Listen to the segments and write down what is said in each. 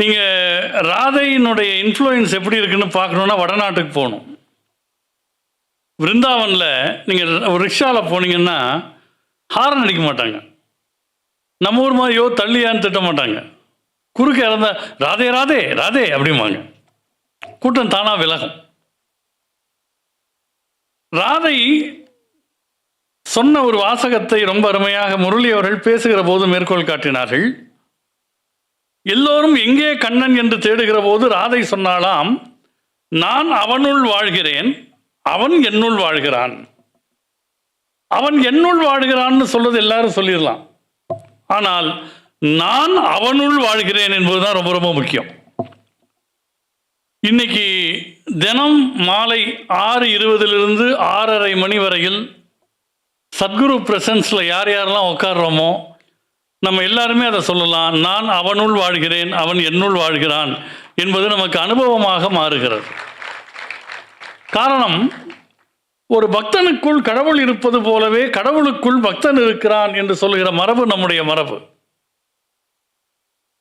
நீங்கள் ராதையினுடைய இன்ஃப்ளூயன்ஸ் எப்படி இருக்குன்னு பார்க்கணுன்னா வடநாட்டுக்கு போகணும். விருந்தாவனில் நீங்கள் ஒரு ரிக்ஷாவில் போனீங்கன்னா ஹாரன் அடிக்க மாட்டாங்க. நம்ம ஊர் மாதிரியோ தள்ளியான்னு திட்ட மாட்டாங்க. குறுக்க இறந்த ராதே ராதே ராதே அப்படிம்பாங்க. கூட்டம் தானாக விலகும். ராதை சொன்ன ஒரு வாசகத்தை ரொம்ப அருமையாக முரளி அவர்கள் பேசுகிற போது மேற்கோள் காட்டினார்கள். எல்லோரும் எங்கே கண்ணன் என்று தேடுகிற போது ராதை சொன்னாலாம், நான் அவனுள் வாழ்கிறேன், அவன் என்னுள் வாழ்கிறான். அவன் என்னுள் வாழ்கிறான்னு சொல்வது எல்லாரும் சொல்லிடலாம். ஆனால் நான் அவனுள் வாழ்கிறேன் என்பதுதான் ரொம்ப ரொம்ப முக்கியம். இன்னைக்கு தினம் மாலை 6:20 6:30 மணி வரையில் சத்குரு பிரசன்ஸில் யார் யாரெல்லாம் உட்கார்றோமோ நம்ம எல்லாருமே அதை சொல்லலாம். நான் அவனுள் வாழ்கிறேன், அவன் என்னுள் வாழ்கிறான் என்பது நமக்கு அனுபவமாக மாறுகிறது. காரணம், ஒரு பக்தனுக்குள் கடவுள் இருப்பது போலவே கடவுளுக்குள் பக்தன் இருக்கிறான் என்று சொல்லுகிற மரபு நம்முடைய மரபு.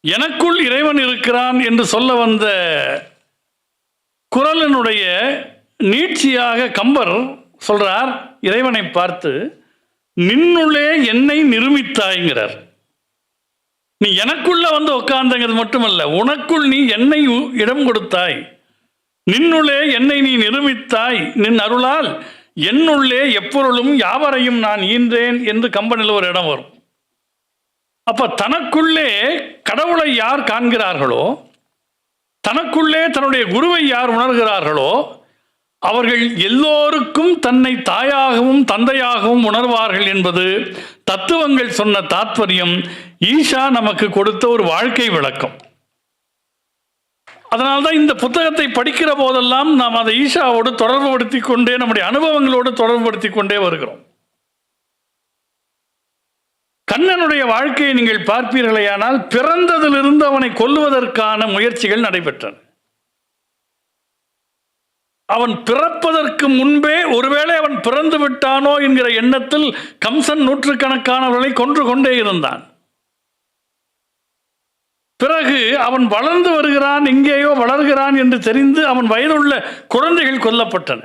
எனக்குள் இறைவன் இருக்கிறான் என்று சொல்ல வந்த குறளினுடைய நீட்சியாக கம்பர் சொல்றார் இறைவனை பார்த்து, நின்னுள்ளே என்னை நிருமித்தாய்ங்கிறார். நீ எனக்குள்ள வந்து உட்கார்ந்தங்கிறது மட்டுமல்ல, உனக்குள் நீ என்னை இடம் கொடுத்தாய். நின்னுள்ளே என்னை நீ நிருமித்தாய், நின் அருளால் என்னுள்ளே எப்பொருளும் யாவரையும் நான் ஈன்றேன் என்று கம்பனில் ஒரு இடம் வரும். அப்ப தனக்குள்ளே கடவுளை யார் காண்கிறார்களோ, தனக்குள்ளே தன்னுடைய குருவை யார் உணர்கிறார்களோ, அவர்கள் எல்லோருக்கும் தன்னை தாயாகவும் தந்தையாகவும் உணர்வார்கள் என்பது தத்துவங்கள் சொன்ன தாத்பரியம். ஈஷா நமக்கு கொடுத்த ஒரு வாழ்க்கை விளக்கம். அதனால்தான் இந்த புத்தகத்தை படிக்கிற போதெல்லாம் நாம் அதை ஈஷாவோடு தொடர்புபடுத்தி கொண்டே, நம்முடைய அனுபவங்களோடு தொடர்புபடுத்தி கொண்டே வருகிறோம். கண்ணனுடைய வாழ்க்கையை நீங்கள் பார்ப்பீர்களேயானால் பிறந்ததிலிருந்து அவனை கொல்லுவதற்கான முயற்சிகள் நடைபெற்றன. அவன் பிறப்பதற்கு முன்பே ஒருவேளை அவன் பிறந்து விட்டானோ என்கிற எண்ணத்தில் கம்சன் நூற்றுக்கணக்கானவர்களை கொன்று கொண்டே இருந்தான். பிறகு அவன் வளர்ந்து வருகிறான், எங்கேயோ வளர்கிறான் என்று தெரிந்து அவன் வயதுள்ள குழந்தைகள் கொல்லப்பட்டன.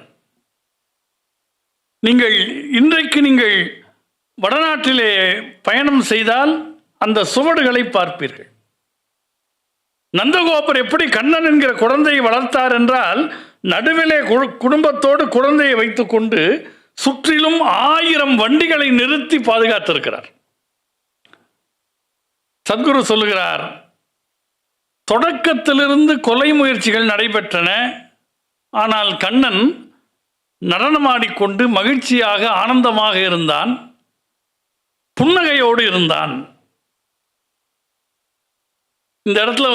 இன்றைக்கு நீங்கள் வடநாட்டிலே பயணம் செய்தால் அந்த சுவடுகளை பார்ப்பீர்கள். நந்தகோபர் எப்படி கண்ணன் என்கிற குழந்தையை வளர்த்தார் என்றால், நடுவிலே குடும்பத்தோடு குழந்தையை வைத்துக்கொண்டு சுற்றிலும் 1000 வண்டிகளை நிறுத்தி பாதுகாத்திருக்கிறார். சத்குரு சொல்லுகிறார், தொடக்கத்திலிருந்து கொலை முயற்சிகள் நடைபெற்றன. ஆனால் கண்ணன் நடனமாடிக்கொண்டு மகிழ்ச்சியாக ஆனந்தமாக இருந்தான், புன்னகையோடு இருந்தான். இந்த இடத்துல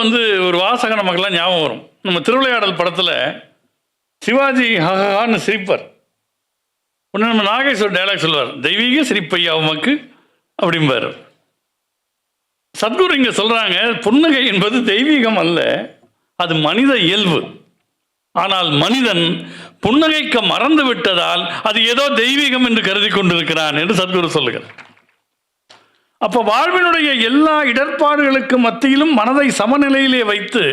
ஒரு வாசகம் நமக்கெல்லாம் ஞாபகம் வரும். நம்ம திருவிளையாடல் படத்தில் சிவாஜி ஹஹான்னு சிரிப்பர். ஒன்று நம்ம நாகேஸ்வர் டைலாக் சொல்வார், தெய்வீக சிரிப்பையா உமக்கு அப்படிம்பார். சத்குரு இங்கே சொல்கிறாங்க, புன்னகை என்பது தெய்வீகம் அல்ல, அது மனித இயல்பு. ஆனால் மனிதன் புன்னகைக்க மறந்து விட்டதால் அது ஏதோ தெய்வீகம் என்று கருதி கொண்டிருக்கிறான் என்று சத்குரு சொல்லுகிறார். அப்போ வாழ்வினுடைய எல்லா இடர்பாடுகளுக்கு மத்தியிலும் மனதை சமநிலையிலே வைத்து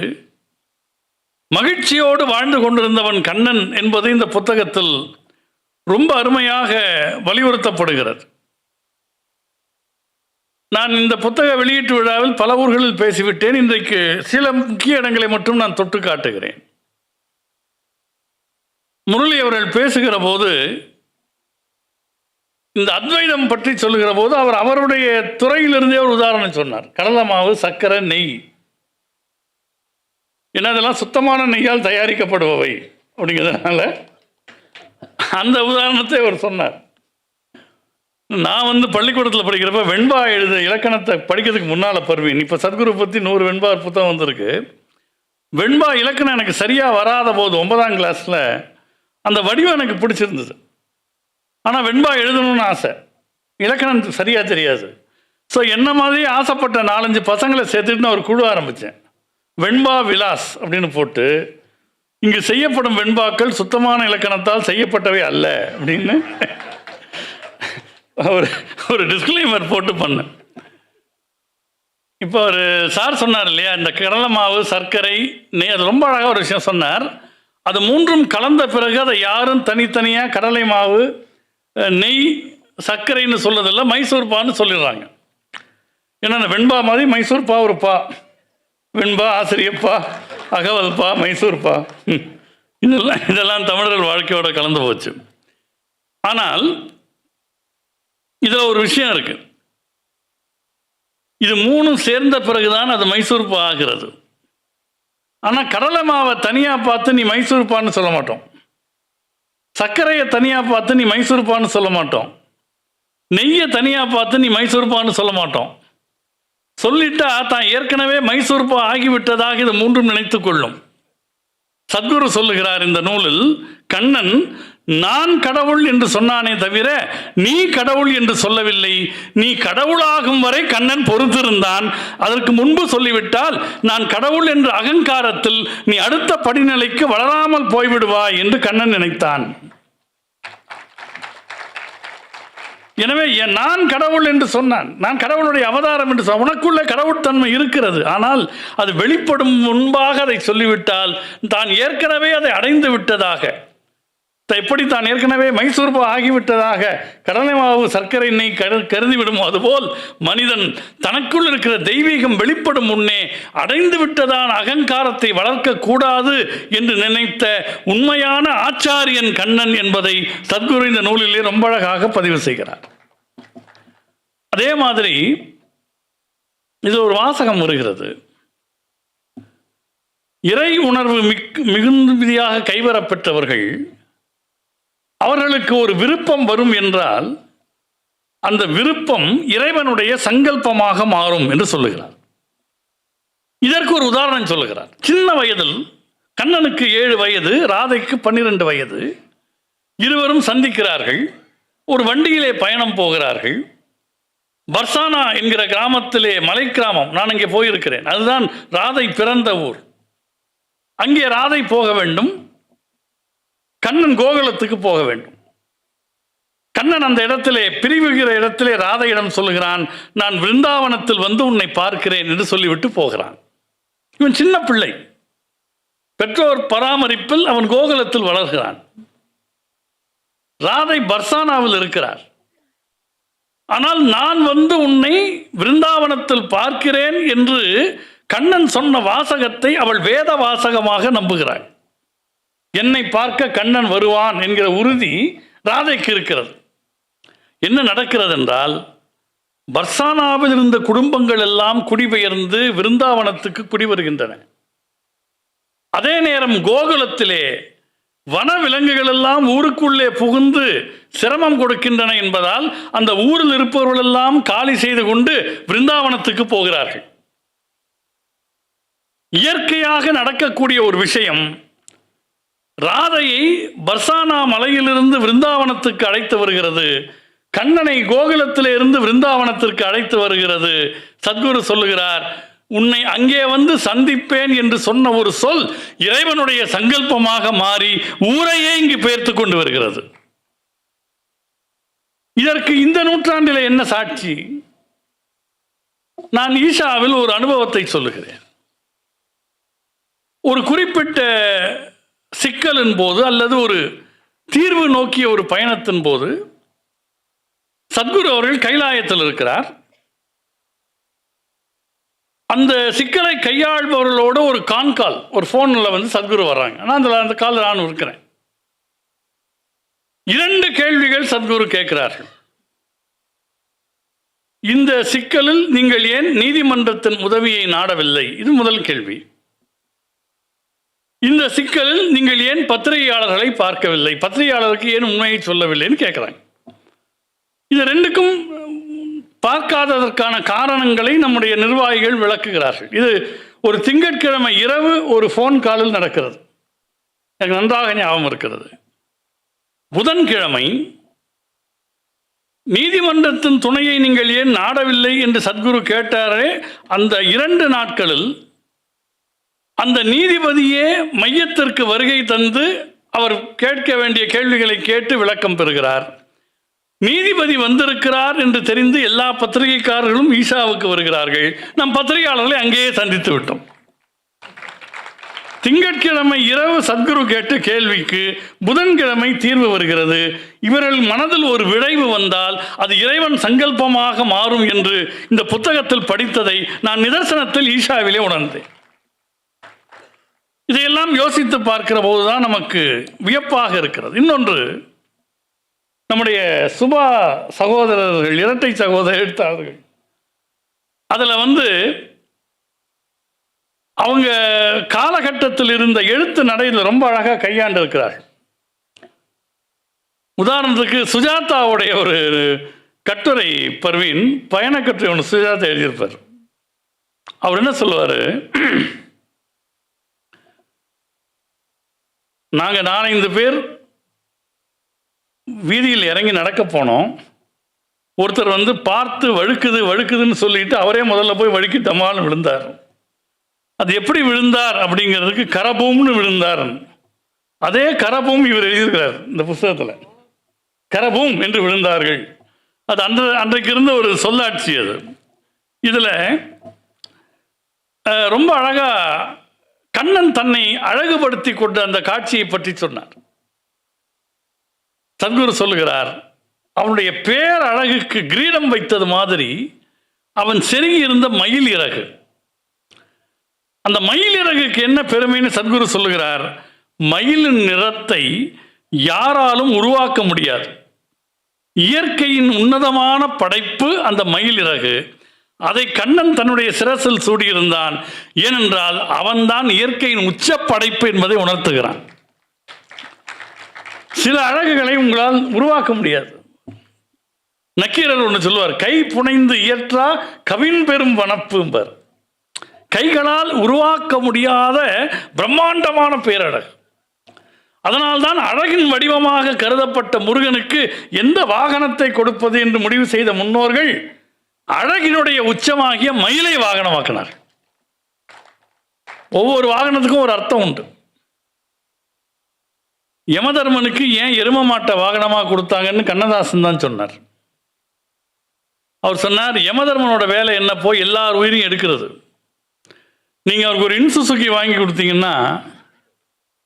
மகிழ்ச்சியோடு வாழ்ந்து கொண்டிருந்தவன் கண்ணன் என்பது இந்த புத்தகத்தில் ரொம்ப அருமையாக வலியுறுத்தப்படுகிறது. நான் இந்த புத்தக வெளியீட்டு விழாவில் பல ஊர்களில் பேசிவிட்டேன். இன்றைக்கு சில முக்கிய இடங்களை மட்டும் நான் தொட்டு காட்டுகிறேன். முரளி அவர்கள் பேசுகிற போது இந்த அத்வைதம் பற்றி சொல்லுகிற போது அவருடைய துறையிலிருந்தே ஒரு உதாரணம் சொன்னார். கடலை மாவு, சர்க்கரை, நெய், என்னதெல்லாம் சுத்தமான நெய்யால் தயாரிக்கப்படுபவை அப்படிங்கிறதுனால அந்த உதாரணத்தை அவர் சொன்னார். நான் பள்ளிக்கூடத்தில் படிக்கிறப்ப வெண்பா எழுத இலக்கணத்தை படிக்கிறதுக்கு முன்னால் பருவீன், இப்போ சத்குரு பற்றி 100 வெண்பா புத்தகம் வந்திருக்கு. வெண்பா இலக்கணம் எனக்கு சரியாக வராத போது 9ஆம் கிளாஸில் அந்த வடிவம் எனக்கு பிடிச்சிருந்தது. ஆனால் வெண்பா எழுதணும்னு ஆசை, இலக்கணம் சரியாக தெரியாது. ஸோ என்ன மாதிரி ஆசைப்பட்ட 4-5 பசங்களை சேர்த்துட்டு நான் ஒரு குழு ஆரம்பித்தேன். வெண்பா விலாஸ் அப்படின்னு போட்டு, இங்கு செய்யப்படும் வெண்பாக்கள் சுத்தமான இலக்கணத்தால் செய்யப்பட்டவை அல்ல அப்படின்னு ஒரு டிஸ்க்ளைமர் போட்டு பண்ணேன். இப்போ ஒரு சார் சொன்னார் இல்லையா, இந்த கடலை மாவு, சர்க்கரை, நெய், அது ரொம்ப அழகாக ஒரு விஷயம் சொன்னார். அது மூன்றும் கலந்த பிறகு அதை யாரும் தனித்தனியாக கடலை மாவு, நெய், சர்க்கரைன்னு சொல்லதில்லை, மைசூர் பான்னு சொல்லிடுறாங்க. ஏன்னா அந்த வெண்பா மாதிரி மைசூர் பா ஒரு பா, வெண்பா, ஆசிரியப்பா, அகவல்பா, மைசூர்பா, இதெல்லாம் தமிழர்கள் வாழ்க்கையோட கலந்து போச்சு. ஆனால் இதில் ஒரு விஷயம் இருக்கு. இது மூணும் சேர்ந்த பிறகுதான் அது மைசூர்பா ஆகிறது. ஆனால் கடலை மாவை தனியாக பார்த்து நீ மைசூர்பான்னு சொல்ல மாட்டோம், சர்க்கரையை தனியாக பார்த்து நீ மைசூர்பான்னு சொல்ல மாட்டோம், நெய்யை தனியாக பார்த்து நீ மைசூர்பான்னு சொல்ல மாட்டோம். சொல்லிட்டா தான் ஏற்கனவே மைசூர்பா ஆகிவிட்டதாக இது மூன்றும் நினைத்து கொள்ளும். சத்குரு சொல்லுகிறார் இந்த நூலில், கண்ணன் நான் கடவுள் என்று சொன்னானே தவிர நீ கடவுள் என்று சொல்லவில்லை. நீ கடவுளாகும் வரை கண்ணன் பொறுத்திருந்தான். அதற்கு முன்பு சொல்லிவிட்டால் நான் கடவுள் என்ற அகங்காரத்தில் நீ அடுத்த படிநிலைக்கு வளராமல் போய்விடுவாய் என்று கண்ணன் நினைத்தான். எனவே நான் கடவுள் என்று சொன்னான், நான் கடவுளுடைய அவதாரம் என்று சொன்ன, உனக்குள்ள கடவுட்தன்மை இருக்கிறது. ஆனால் அது வெளிப்படும் முன்பாக அதை சொல்லிவிட்டால் தான் ஏற்கனவே அதை அடைந்து விட்டதாக, எப்படி தான் ஏற்கனவே மைசூர்பா ஆகிவிட்டதாக கடலை மாவு, சர்க்கரை, நெய் கருதிவிடுமோ அதுபோல் மனிதன் தனக்குள் இருக்கிற தெய்வீகம் வெளிப்படும் முன்னே அடைந்து விட்டதான அகங்காரத்தை வளர்க்கக்கூடாது என்று நினைத்த உண்மையான ஆச்சாரியன் கண்ணன் என்பதை சத்குரு இந்த நூலிலே ரொம்ப அழகாக பதிவு செய்கிறார். அதே மாதிரி இது ஒரு வாசகம் வருகிறது. இறை உணர்வு மிகுதியாக கைவரப்பெற்றவர்கள், அவர்களுக்கு ஒரு விருப்பம் வரும் என்றால் அந்த விருப்பம் இறைவனுடைய சங்கல்பமாக மாறும் என்று சொல்லுகிறார். இதற்கு ஒரு உதாரணம் சொல்லுகிறார். சின்ன வயதில் கண்ணனுக்கு 7 வயது, ராதைக்கு 12 வயது. இருவரும் சந்திக்கிறார்கள். ஒரு வண்டியிலே பயணம் போகிறார்கள். பர்சானா என்கிற கிராமத்திலே, மலை கிராமம், நான் அங்கே போயிருக்கிறேன், அதுதான் ராதை பிறந்த ஊர். அங்கே ராதை போக வேண்டும், கண்ணன் கோகுலத்துக்கு போக வேண்டும். கண்ணன் அந்த இடத்திலே, பிரிவுகிற இடத்திலே ராதையிடம் சொல்லுகிறான், நான் விருந்தாவனத்தில் வந்து உன்னை பார்க்கிறேன் என்று சொல்லிவிட்டு போகிறான். இவன் சின்ன பிள்ளை, பெற்றோர் பராமரிப்பில் அவன் கோகுலத்தில் வளர்கிறான். ராதை பர்சானாவில் இருக்கிறார். ஆனால் நான் வந்து உன்னை விருந்தாவனத்தில் பார்க்கிறேன் என்று கண்ணன் சொன்ன வாசகத்தை அவள் வேத வாசகமாக நம்புகிறாள். என்னை பார்க்க கண்ணன் வருவான் என்கிற உறுதி ராதைக்கு இருக்கிறது. என்ன நடக்கிறது என்றால், பர்சானாவில் இருந்த குடும்பங்கள் எல்லாம் குடிபெயர்ந்து விருந்தாவனத்துக்கு குடிவருகின்றன. அதே நேரம் கோகுலத்திலே வன விலங்குகள் எல்லாம் ஊருக்குள்ளே புகுந்து சிரமம் கொடுக்கின்றன என்பதால் அந்த ஊரில் இருப்பவர்கள் எல்லாம் காலி செய்து கொண்டு விருந்தாவனத்துக்கு போகிறார்கள். இயற்கையாக நடக்கக்கூடிய ஒரு விஷயம், ராதையை பர்சானா மலையிலிருந்து விருந்தாவனத்துக்கு அழைத்து வருகிறது, கண்ணனை கோகுலத்திலே இருந்து விருந்தாவனத்திற்கு அழைத்து வருகிறது. சத்குரு சொல்லுகிறார், உன்னை அங்கே வந்து சந்திப்பேன் என்று சொன்ன ஒரு சொல் இறைவனுடைய சங்கல்பமாக மாறி ஊரையே இங்கு பெயர்த்து கொண்டு வருகிறது. இதற்கு இந்த நூற்றாண்டில் என்ன சாட்சி? நான் ஈஷாவில் ஒரு அனுபவத்தை சொல்லுகிறேன். ஒரு குறிப்பிட்ட சிக்கலின் போது அல்லது ஒரு தீர்வு நோக்கிய ஒரு பயணத்தின் போது சத்குரு அவர்கள் கைலாயத்தில் இருக்கிறார். அந்த சிக்கலை கையாள்பவர்களோடு ஒரு கான்கால், ஒரு ஃபோனில் வந்து சத்குரு வர்றாங்க. நான் அந்த காலில் நான் இருக்கிறேன். 2 கேள்விகள் சத்குரு கேட்கிறார்கள். இந்த சிக்கலில் நீங்கள் ஏன் நீதிமன்றத்தின் உதவியை நாடவில்லை? இது முதல் கேள்வி. இந்த சிக்கலில் நீங்கள் ஏன் பத்திரிகையாளர்களை பார்க்கவில்லை, பத்திரிகையாளருக்கு ஏன் உண்மையை சொல்லவில்லைன்னு கேட்குறாங்க. இது 2க்கும் பார்க்காததற்கான காரணங்களை நம்முடைய நிர்வாகிகள் விளக்குகிறார்கள். இது ஒரு திங்கட்கிழமை இரவு ஒரு ஃபோன் காலில் நடக்கிறது, எனக்கு நன்றாக ஞாபகம் இருக்கிறது. புதன்கிழமை நீதிமன்றத்தின் துணையை நீங்கள் ஏன் நாடவில்லை என்று சத்குரு கேட்டாரே, அந்த 2 நாட்களில் அந்த நீதிபதியே மையத்திற்கு வருகை தந்து அவர் கேட்க வேண்டிய கேள்விகளை கேட்டு விளக்கம் பெறுகிறார். நீதிபதி வந்திருக்கிறார் என்று தெரிந்து எல்லா பத்திரிகைக்காரர்களும் ஈஷாவுக்கு வருகிறார்கள். நம் பத்திரிகையாளர்களை அங்கேயே சந்தித்து விட்டோம். திங்கட்கிழமை இரவு சத்குரு கேட்ட கேள்விக்கு புதன்கிழமை தீர்வு வருகிறது. இவர்கள் மனதில் ஒரு விளைவு வந்தால் அது இறைவன் சங்கல்பமாக மாறும் என்று இந்த புத்தகத்தில் படித்ததை நான் நிதர்சனத்தில் ஈஷாவிலே உணர்ந்தேன். இதையெல்லாம் யோசித்து பார்க்கிற போதுதான் நமக்கு வியப்பாக இருக்கிறது. இன்னொன்று, நம்முடைய சுபா சகோதரர்கள், இரட்டை சகோதர எழுத்தாளர்கள், அதில் அவங்க காலகட்டத்தில் இருந்த எழுத்து நடையில் ரொம்ப அழகாக கையாண்டு இருக்கிறார். உதாரணத்துக்கு சுஜாதாவுடைய ஒரு கட்டுரை, பர்வீன் பயண கட்டுரை ஒன்று சுஜாதா எழுதியிருப்பார். அவர் என்ன சொல்லுவார், நாங்கள் 4-5 பேர் வீதியில் இறங்கி நடக்க போனோம். ஒருத்தர் பார்த்து வழுக்குதுன்னு சொல்லிட்டு அவரே முதல்ல போய் வழுக்கி டமால்னு விழுந்தார். அது எப்படி விழுந்தார் அப்படிங்கிறதுக்கு கரபூம்னு விழுந்தார். அதே கரபூம் இவர் எழுதியிருக்கிறார் இந்த புத்தகத்தில். கரபூம் என்று விழுந்தார்கள். அது அன்றைக்கு இருந்த ஒரு சொல்லாட்சி. அது இதில் ரொம்ப அழகாக கண்ணன் தன்னை அழகுபடுத்தி கொண்ட அந்த காட்சியை பற்றி சொன்னார். சத்குரு சொல்லுகிறார், அவனுடைய பேர் அழகுக்கு கிரீடம் வைத்தது மாதிரி அவன் செருகி இருந்த மயில் இறகு. அந்த மயில் இறகுக்கு என்ன பெருமைன்னு சத்குரு சொல்லுகிறார், மயிலின் நிறத்தை யாராலும் உருவாக்க முடியாது. இயற்கையின் உன்னதமான படைப்பு அந்த மயில் இறகு. அதை கண்ணன் தன்னுடைய சிரசில் சூடியிருந்தான். ஏனென்றால் அவன்தான் இயற்கையின் உச்ச படைப்பு என்பதை உணர்த்துகிறான். சில அழகுகளை உங்களால் உருவாக்க முடியாது. நக்கீரர் ஒன்று சொல்லுவார், கை புனைந்து இயற்றா கவின் பெரும் வனப்பும்பர். கைகளால் உருவாக்க முடியாத பிரம்மாண்டமான பேரழகு. அதனால்தான் அழகின் வடிவமாக கருதப்பட்ட முருகனுக்கு எந்த வாகனத்தை கொடுப்பது என்று முடிவு செய்த முன்னோர்கள் அழகினுடைய உச்சமாகிய மயிலை வாகனமாக்கினார். ஒவ்வொரு வாகனத்துக்கும் ஒரு அர்த்தம் உண்டு. யமதர்மனுக்கு ஏன் எரும மாட்டை வாகனமாக கொடுத்தாங்கன்னு கண்ணதாசன் தான் சொன்னார். அவர் சொன்னார், யமதர்மனோட வேலை என்ன, போய் எல்லார் உயிரையும் எடுக்கிறது. நீங்கள் அவருக்கு ஒரு இன்சுசுக்கி வாங்கி கொடுத்தீங்கன்னா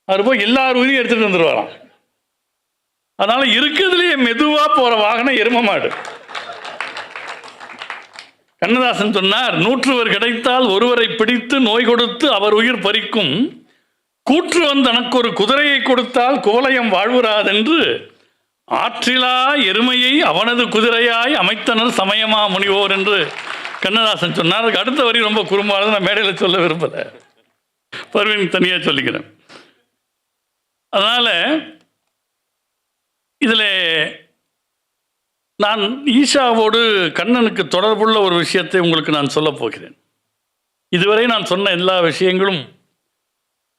அவர் போய் எல்லார் உயிரையும் எடுத்துகிட்டு வந்துடுவாராம். அதனால் இருக்கிறதுலேயே மெதுவாக போகிற வாகனம் எரும மாடு. கண்ணதாசன் சொன்னார், 100 கிடைத்தால் ஒருவரை பிடித்து நோய் கொடுத்து அவர் உயிர் பறிக்கும் கூற்று தனக்கு ஒரு குதிரையை கொடுத்தால் குவலயம் வாழ்வுறாதென்று ஆற்றிலா எருமையை அவனது குதிரையாய் அமைத்தனர் சமயமா முனிவோர் என்று கண்ணதாசன் சொன்னார். அதுக்கு அடுத்த வரி ரொம்ப குறும்பானது, நான் மேடையில் சொல்ல விரும்பல, பர்வீன் தனியாக சொல்லிக்கிறேன். அதனால் இதில் நான் ஈஷாவோடு கண்ணனுக்கு தொடர்புள்ள ஒரு விஷயத்தை உங்களுக்கு நான் சொல்லப் போகிறேன். இதுவரை நான் சொன்ன எல்லா விஷயங்களும்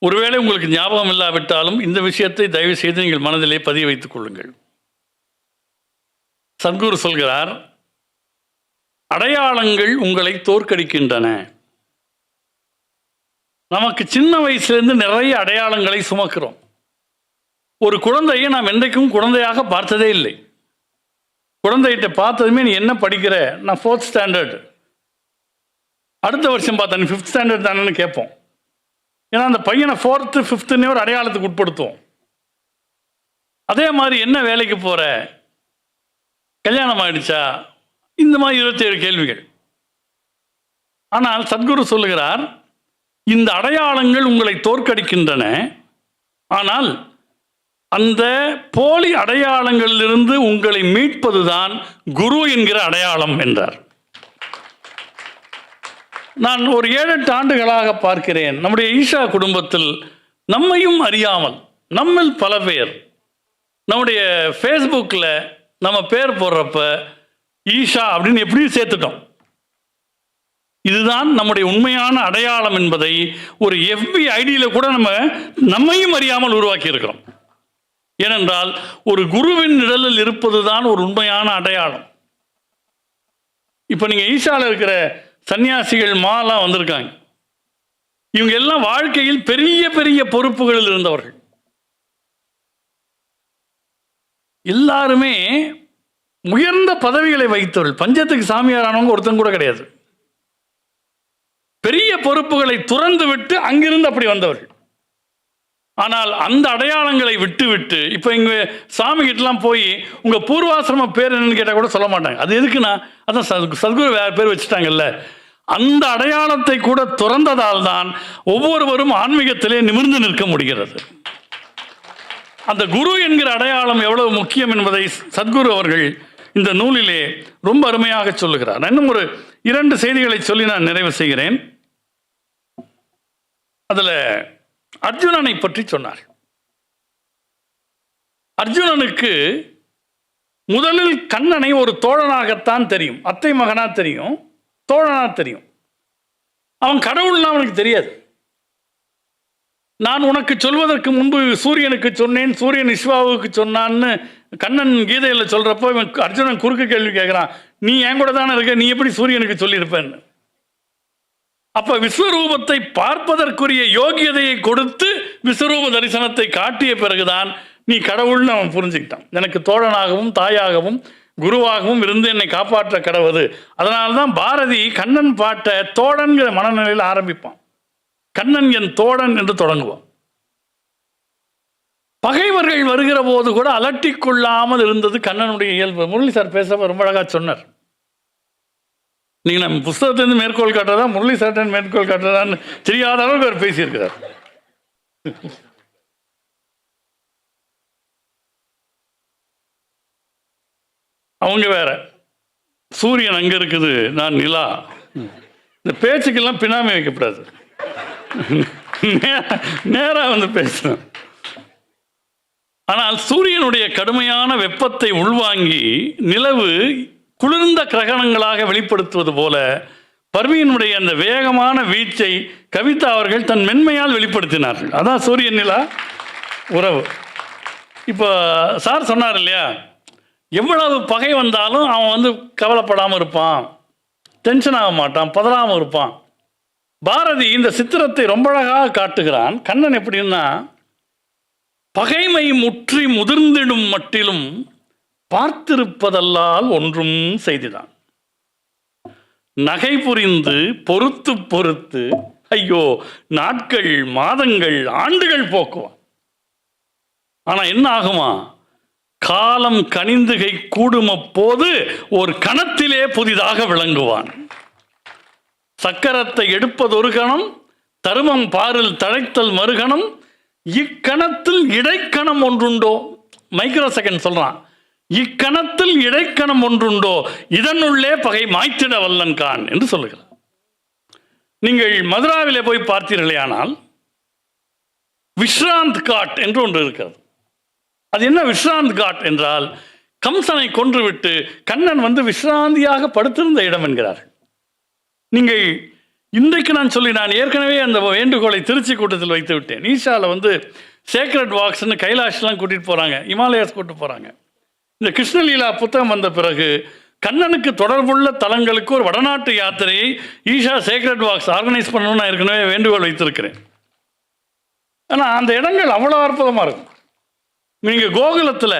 ஒருவேளை உங்களுக்கு ஞாபகம் இல்லாவிட்டாலும் இந்த விஷயத்தை தயவு செய்து நீங்கள் மனதிலே பதிய வைத்துக் கொள்ளுங்கள். சத்குரு சொல்கிறார், அடையாளங்கள் உங்களை தோற்கடிக்கின்றன. நமக்கு சின்ன வயசுலேருந்து நிறைய அடையாளங்களை சுமக்கிறோம். ஒரு குழந்தையை நாம் என்றைக்கும் குழந்தையாக பார்த்ததே இல்லை. குழந்தைகிட்ட பார்த்ததுமே நீ என்ன படிக்கிற, நான் 4th ஸ்டாண்டர்ட். அடுத்த வருஷம் பார்த்தா நீ 5th ஸ்டாண்டர்ட் தானேன்னு கேட்போம். ஏன்னா அந்த பையனை 4th 5th ஒரு அடையாளத்துக்கு உட்படுத்துவோம். அதே மாதிரி என்ன வேலைக்கு போகிற, கல்யாணம் ஆயிடுச்சா, இந்த மாதிரி 27 கேள்விகள். ஆனால் சத்குரு சொல்லுகிறார், இந்த அடையாளங்கள் உங்களை தோற்கடிக்கின்றன. ஆனால் அந்த போலி அடையாளங்களிலிருந்து உங்களை மீட்பதுதான் குரு என்கிற அடையாளம் என்றார். நான் ஒரு 7-8 ஆண்டுகளாக பார்க்கிறேன், நம்முடைய ஈஷா குடும்பத்தில் நம்மையும் அறியாமல் நம்மில் பல பேர் நம்முடைய ஃபேஸ்புக்கில் நம்ம பேர் போடுறப்ப ஈஷா அப்படின்னு எப்படியும் சேர்த்துட்டோம். இதுதான் நம்முடைய உண்மையான அடையாளம் என்பதை ஒரு FB ஐடியில் கூட நம்மையும் அறியாமல் உருவாக்கி இருக்கிறோம். ஏனென்றால் ஒரு குருவின் நிழலில் இருப்பது தான் ஒரு உண்மையான அடையாளம். இப்போ நீங்கள் ஈஷாவில் இருக்கிற சன்னியாசிகள் மாலாம் வந்திருக்காங்க. இவங்க எல்லாம் வாழ்க்கையில் பெரிய பெரிய பொறுப்புகளில் இருந்தவர்கள். எல்லாருமே உயர்ந்த பதவிகளை வைத்தவர்கள், பஞ்சத்துக்கு சாமியாரானவங்க ஒருத்தன் கூட கிடையாது. பெரிய பொறுப்புகளை துறந்து விட்டு அங்கிருந்து அப்படி வந்தவர்கள். ஆனால் அந்த அடையாளங்களை விட்டு இப்போ இங்கே சாமி கிட்டலாம் போய் உங்கள் பூர்வாசிரம பேர் என்னன்னு கேட்டால் கூட சொல்ல மாட்டாங்க. அது எதுக்குன்னா அதான் சத்குரு வேறு பேர் வச்சுட்டாங்கல்ல. அந்த அடையாளத்தை கூட துறந்ததால் தான் ஒவ்வொருவரும் ஆன்மீகத்திலே நிமிர்ந்து நிற்க முடிகிறது. அந்த குரு என்கிற அடையாளம் எவ்வளவு முக்கியம் என்பதை சத்குரு அவர்கள் இந்த நூலிலே ரொம்ப அருமையாக சொல்லுகிறார். இன்னும் ஒரு 2 செய்திகளை சொல்லி நான் நிறைவு செய்கிறேன். அதில் அர்ஜுனனை பற்றி சொன்னார். அர்ஜுனனுக்கு முதலில் கண்ணனை ஒரு தோழனாகத்தான் தெரியும், அத்தை மகனா தெரியும், தோழனா தெரியும். அவன் கடவுள்னா அவனுக்கு தெரியாது. நான் உனக்கு சொல்வதற்கு முன்பு சூரியனுக்கு சொன்னேன், சூரியன் விஸ்வாவுக்கு சொன்னான்னு கண்ணன் கீதையில் சொல்றப்போ இவன் அர்ஜுனன் குறுக்கு கேள்வி கேட்கிறான், நீ என் கூட தானே இருக்க, நீ எப்படி சூரியனுக்கு சொல்லியிருப்பேன்னு. அப்ப விஸ்வரூபத்தை பார்ப்பதற்குரிய யோகியதையை கொடுத்து விஸ்வரூப தரிசனத்தை காட்டிய பிறகுதான் நீ கடவுள்னு அவன் புரிஞ்சுக்கிட்டான். எனக்கு தோழனாகவும் தாயாகவும் குருவாகவும் இருந்து என்னை காப்பாற்ற கடவுது. அதனால்தான் பாரதி கண்ணன் பாட்டை தோழன்கிற மனநிலையில் ஆரம்பிப்பான். கண்ணன் என் தோழன் என்று தொடங்குவான். பகைவர்கள் வருகிற போது கூட அலட்டிக்கொள்ளாமல் இருந்தது கண்ணனுடைய இயல்பு. முரளி சார் பேச ரொம்ப அழகா சொன்னார். நீங்கள் நம்ம புஸ்தகத்திலிருந்து மேற்கோள் காட்டுறதா முரளி சாட்டன் மேற்கோள் காட்டுறதான்னு தெரியாத அளவுக்கு அவர் பேசியிருக்கிறார். அவங்க வேற, சூரியன் அங்கே இருக்குது, நான் நிலா. இந்த பேச்சுக்கெல்லாம் பின்னாமே வைக்கப்படாது, நேராக வந்து பேசணும். ஆனால் சூரியனுடைய கடுமையான வெப்பத்தை உள்வாங்கி நிலவு குளிர்ந்த கிரகணங்களாக வெளிப்படுத்துவது போல பர்வீனுடைய அந்த வேகமான வீச்சை கவிதா அவர்கள் தன் மென்மையால் வெளிப்படுத்தினார்கள். அதான் சூரியன் நிலா உறவு. இப்போ சார் சொன்னார் இல்லையா, எவ்வளவு பகை வந்தாலும் அவன் வந்து கவலைப்படாமல் இருப்பான், டென்ஷன் ஆக மாட்டான், பதறாமல் இருப்பான். பாரதி இந்த சித்திரத்தை ரொம்ப அழகாக காட்டுகிறான். கண்ணன் எப்படின்னா, பகைமை முற்றி முதிர்ந்திடும் மட்டிலும் பார்த்திருப்பதல்லால் ஒன்றும் செய்திதான். நகை புரிந்து பொறுத்து பொறுத்து ஐயோ நாட்கள் மாதங்கள் ஆண்டுகள் போக்குவான். ஆனா என்ன ஆகுமா, காலம் கனிந்துகை கூடும் போது ஒரு கணத்திலே புதிதாக விளங்குவான். சக்கரத்தை எடுப்பதொரு கணம், தருமம் பாரில் தழைத்தல் மறுகணம், இக்கணத்தில் இடைக்கணம் ஒன்றுண்டோ. மைக்ரோ செகண்ட் சொல்றான், இக்கணத்தில் இடைக்கணம் ஒன்றுண்டோ, இதனுள்ளே பகை மாய்த்திட வல்லன் கான் என்று சொல்லுகிறார். நீங்கள் மதுராவிலே போய் பார்த்தீர்களே ஆனால் விஸ்ராந்த் காட் என்று ஒன்று இருக்கிறது. அது என்ன விஸ்ராந்த் காட் என்றால், கம்சனை கொன்றுவிட்டு கண்ணன் வந்து விஸ்ராந்தியாக படுத்திருந்த இடம் என்கிறார்கள். நீங்கள் இன்றைக்கு நான் ஏற்கனவே அந்த வேண்டுகோளை திருச்சி கூட்டத்தில் வைத்து விட்டேன். ஈஷாவில் வந்து சேக்ரட் வாக்ஸ்ன்னு கைலாஷ்லாம் கூட்டிகிட்டு போகிறாங்க, இமாலயாஸ் கூட்டிட்டு போகிறாங்க. இந்த கிருஷ்ணலீலா புத்தகம் வந்த பிறகு கண்ணனுக்கு தொடர்புள்ள தலங்களுக்கு ஒரு வடநாட்டு யாத்திரையை ஈஷா சேக்ரட் வாக்ஸ் ஆர்கனைஸ் பண்ணணும்னு நான் ஏற்கனவே வேண்டுகோள் வைத்திருக்கிறேன். ஆனால் அந்த இடங்கள் அவ்வளோ அற்புதமாக இருக்கும். நீங்கள் கோகுலத்தில்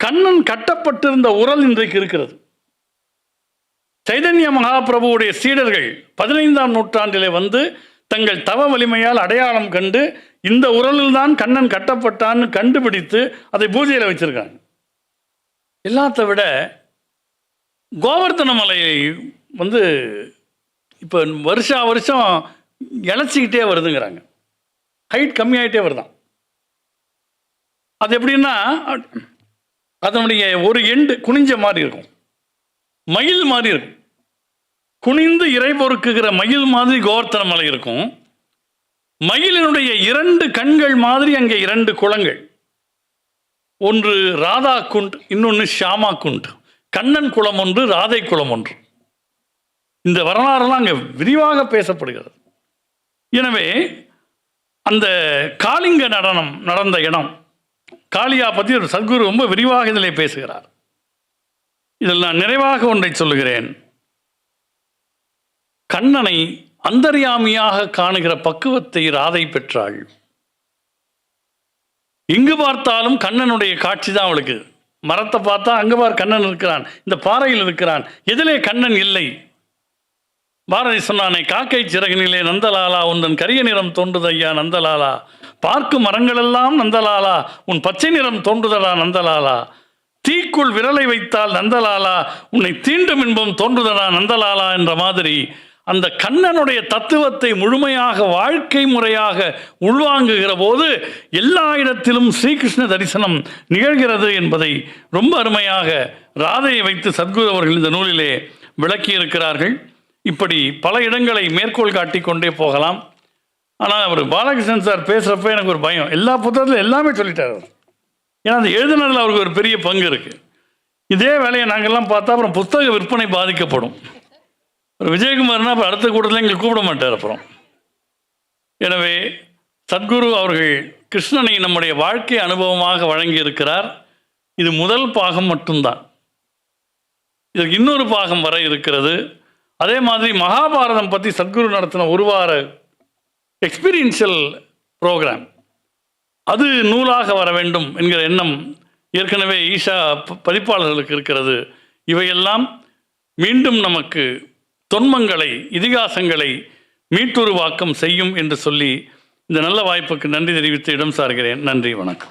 கண்ணன் கட்டப்பட்டிருந்த உரல் இன்றைக்கு இருக்கிறது. சைதன்ய மகாபிரபுவுடைய சீடர்கள் 15ஆம் நூற்றாண்டிலே வந்து தங்கள் தவ வலிமையால் அடையாளம் கண்டு இந்த உரலில் தான் கண்ணன் கட்டப்பட்டான்னு கண்டுபிடித்து அதை பூஜையில் வச்சிருக்காங்க. எல்லாத்த விட கோவர்த்தன மலையை வந்து இப்போ வருஷம் இழைச்சிக்கிட்டே வருதுங்கிறாங்க. ஹைட் கம்மியாகிட்டே வருதான். அது எப்படின்னா, அதனுடைய ஒரு எண்டு குனிஞ்ச மாதிரி இருக்கும், மயில் மாதிரி இருக்கும். குனிந்து இறை பொறுக்குகிற மயில் மாதிரி கோவர்த்தன மலை இருக்கும். மயிலினுடைய 2 கண்கள் மாதிரி அங்கே 2 குளங்கள், ஒன்று ராதா குண்ட், இன்னொன்று ஷாமா குண்ட். கண்ணன் குளம் ஒன்று, ராதை குளம் ஒன்று. இந்த வரலாறுலாம் அங்கே விரிவாக பேசப்படுகிறது. எனவே அந்த காளிங்க நடனம் நடந்த இடம், காளியா பற்றி ஒரு சத்குரு ரொம்ப விரிவாக இதில் பேசுகிறார். இதில் நான் நிறைவாக ஒன்றை சொல்லுகிறேன். கண்ணனை அந்தர்யாமியாக காணுகிற பக்குவத்தை ராதை பெற்றாள். எங்கு பார்த்தாலும் கண்ணனுடைய காட்சி தான் அவளுக்கு. மரத்தை பார்த்தா அங்கே பார் கண்ணன் இருக்கிறான், இந்த பாறையில் இருக்கிறான், எதிலே கண்ணன் இல்லை? பாரதி சொன்னானே, காக்கை சிறகினிலே நந்தலாலா உந்தன் கரிய நிறம் தோன்றுதையா நந்தலாலா, பார்க்கும் மரங்களெல்லாம் நந்தலாலா உன் பச்சை நிறம் தோன்றுதடா நந்தலாலா, தீக்குள் விரலை வைத்தால் நந்தலாலா உன்னை தீண்டும் இன்பம் தோன்றுதடா நந்தலாலா என்ற மாதிரி அந்த கண்ணனுடைய தத்துவத்தை முழுமையாக வாழ்க்கை முறையாக உள்வாங்குகிற போது எல்லா இடத்திலும் ஸ்ரீகிருஷ்ண தரிசனம் நிகழ்கிறது என்பதை ரொம்ப அருமையாக ராதையை வைத்து சத்குரு அவர்கள் இந்த நூலிலே விளக்கியிருக்கிறார்கள். இப்படி பல இடங்களை மேற்கோள் காட்டி கொண்டே போகலாம். ஆனால் அவர் பாலகிருஷ்ணன் சார் பேசுகிறப்ப எனக்கு ஒரு பயம், எல்லா புத்தகத்திலும் எல்லாமே சொல்லிட்டார் அவர். ஏன்னா அந்த எழுதுனதில் அவருக்கு ஒரு பெரிய பங்கு இருக்குது. இதே வேலையை நாங்கள்லாம் பார்த்தா அப்புறம் புத்தக விற்பனை பாதிக்கப்படும். ஒரு விஜயகுமார்னா அப்போ அடுத்த கூட்டத்தில் எங்களுக்கு கூப்பிட மாட்டார் அப்புறம். எனவே சத்குரு அவர்கள் கிருஷ்ணனை நம்முடைய வாழ்க்கை அனுபவமாக வழங்கி இருக்கிறார். இது முதல் பாகம் மட்டும்தான். இதற்கு இன்னொரு பாகம் வர இருக்கிறது. அதே மாதிரி மகாபாரதம் பற்றி சத்குரு நடத்தின ஒரு வார எக்ஸ்பீரியன்ஷியல் ப்ரோக்ராம், அது நூலாக வர வேண்டும் என்கிற எண்ணம் ஏற்கனவே ஈஷா பதிப்பாளர்களுக்கு இருக்கிறது. இவையெல்லாம் மீண்டும் நமக்கு தொன்மங்களை, இதிகாசங்களை மீட்டுருவாக்கம் செய்யும் என்று சொல்லி இந்த நல்ல வாய்ப்புக்கு நன்றி தெரிவித்து இடம் சார்கிறேன். நன்றி, வணக்கம்.